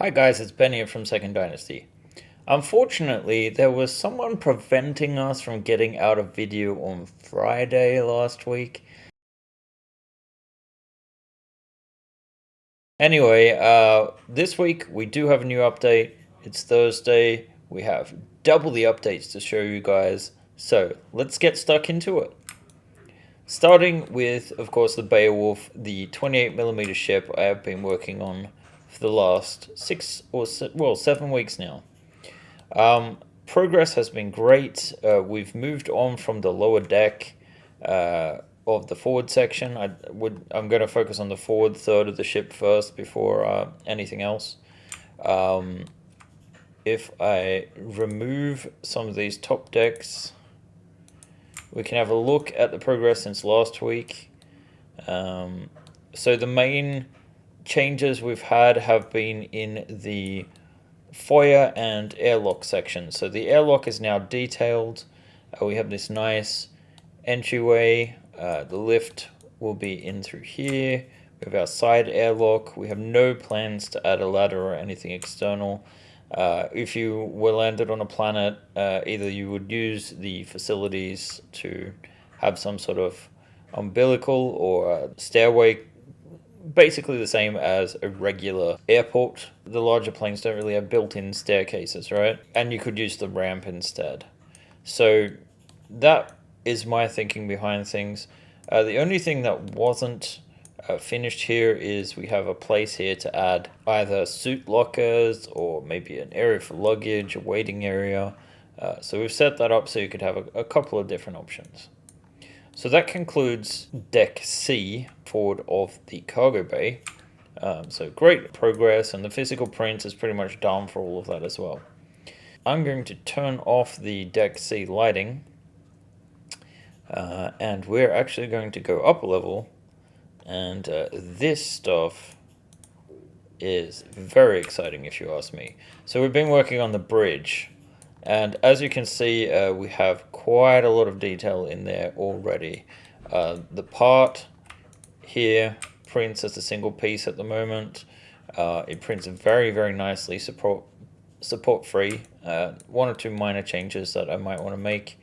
Hi guys, it's Ben here from Second Dynasty. Unfortunately, there was someone preventing us from getting out a video on Friday last week. Anyway, this week we do have a new update. It's Thursday. We have double the updates to show you guys. So let's get stuck into it. Starting with, of course, the Beowulf, the 28mm ship I have been working on for the last 7 weeks now. Progress has been great. We've moved on from the lower deck of the forward section. I'm going to focus on the forward third of the ship first before anything else. If I remove some of these top decks, we can have a look at the progress since last week. So the main changes we've had have been in the foyer and airlock section. So the airlock is now detailed. We have this nice entryway. The lift will be in through here. We have our side airlock. We have no plans to add a ladder or anything external. If you were landed on a planet, either you would use the facilities to have some sort of umbilical or stairway, basically the same as a regular airport. The larger planes don't really have built-in staircases, right? And you could use the ramp instead. So that is my thinking behind things. The only thing that wasn't finished here is we have a place here to add either suit lockers or maybe an area for luggage, a waiting area. So we've set that up so you could have a couple of different options. So that concludes Deck C, forward of the cargo bay. So great progress, and the physical print is pretty much done for all of that as well. I'm going to turn off the Deck C lighting, and we're actually going to go up a level, and this stuff is very exciting if you ask me. So we've been working on the bridge, and as you can see, we have quite a lot of detail in there already. The part here prints as a single piece at the moment. It prints very, very nicely, support free. One or two minor changes that I might want to make.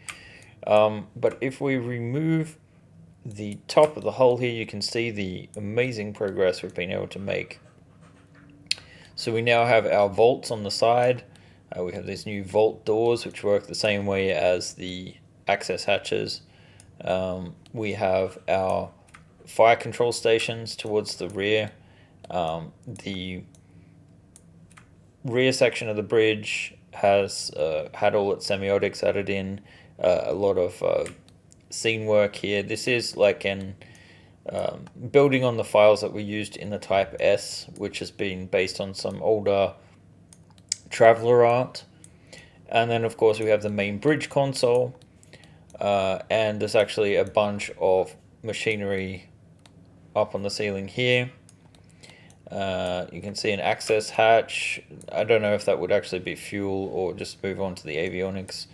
But if we remove the top of the hull here, you can see the amazing progress we've been able to make. So we now have our vaults on the side. We have these new vault doors which work the same way as the access hatches. We have our fire control stations towards the rear. The rear section of the bridge has had all its semiotics added in. A lot of scene work here. This is like an building on the files that we used in the Type S, which has been based on some older Traveler art. And then of course we have the main bridge console, and there's actually a bunch of machinery up on the ceiling here. You can see an access hatch. I don't know if that would actually be fuel or just move on to the avionics.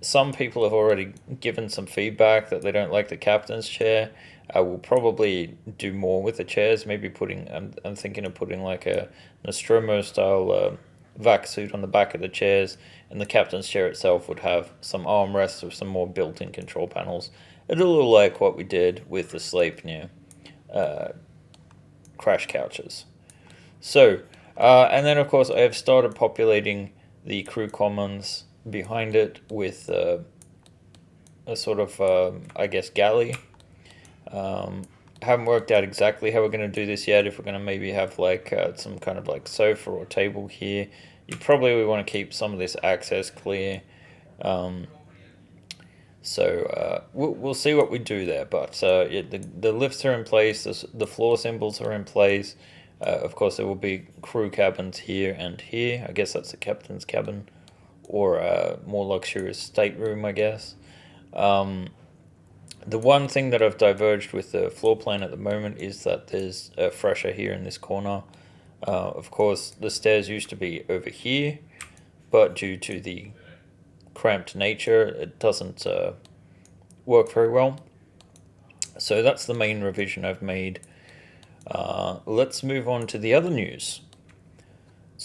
Some people have already given some feedback that they don't like the captain's chair. I will probably do more with the chairs, maybe I'm thinking of putting like a Nostromo style vac suit on the back of the chairs, and the captain's chair itself would have some armrests with some more built-in control panels. A little like what we did with the Sleipnir crash couches. So, and then of course I have started populating the crew commons behind it with a sort of, I guess, galley. Haven't worked out exactly how we're going to do this yet. If we're going to maybe have like some kind of like sofa or table here, you probably would want to keep some of this access clear. So we'll see what we do there. But yeah, the lifts are in place. The floor symbols are in place. Of course, there will be crew cabins here and here. I guess that's the captain's cabin, or a more luxurious stateroom, I guess. The one thing that I've diverged with the floor plan at the moment is that there's a fresher here in this corner. Of course, the stairs used to be over here, but due to the cramped nature, it doesn't work very well. So that's the main revision I've made. Let's move on to the other news.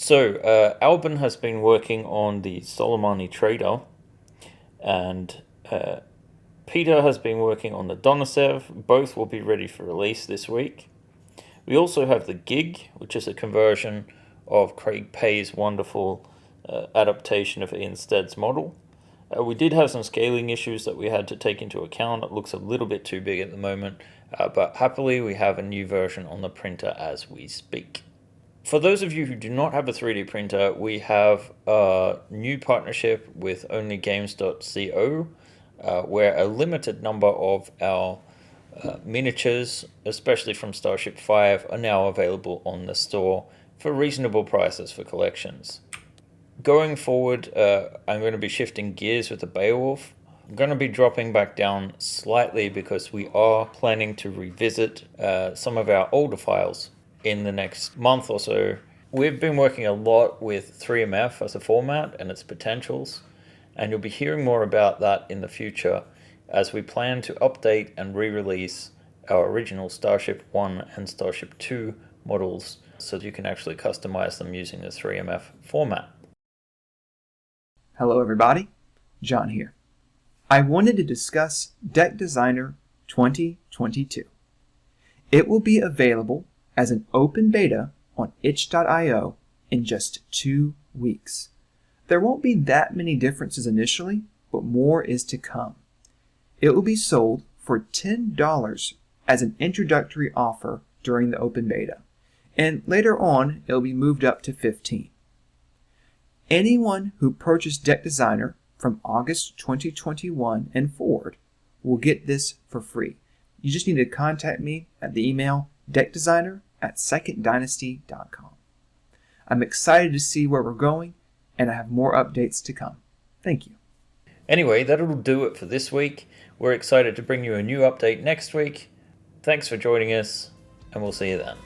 So, Albin has been working on the Solomani trader, and Peter has been working on the Donosev. Both will be ready for release this week. We also have the Gig, which is a conversion of Craig Pay's wonderful adaptation of Ian Stead's model. We did have some scaling issues that we had to take into account. It looks a little bit too big at the moment, but happily we have a new version on the printer as we speak. For those of you who do not have a 3D printer, we have a new partnership with onlygames.co, where a limited number of our miniatures, especially from Starship 5, are now available on the store for reasonable prices for collections. Going forward, I'm going to be shifting gears with the Beowulf. I'm going to be dropping back down slightly because we are planning to revisit some of our older files in the next month or so. We've been working a lot with 3MF as a format and its potentials, and you'll be hearing more about that in the future as we plan to update and re-release our original Starship 1 and Starship 2 models so that you can actually customize them using the 3MF format. Hello everybody, John here. I wanted to discuss Deck Designer 2022. It will be available as an open beta on itch.io in just 2 weeks. There won't be that many differences initially, but more is to come. It will be sold for $10 as an introductory offer during the open beta, and later on it will be moved up to $15. Anyone who purchased Deck Designer from August 2021 and forward will get this for free. You just need to contact me at the email deckdesigner@seconddynasty.com. I'm excited to see where we're going, and I have more updates to come. Thank you. Anyway, that'll do it for this week. We're excited to bring you a new update next week. Thanks for joining us, and we'll see you then.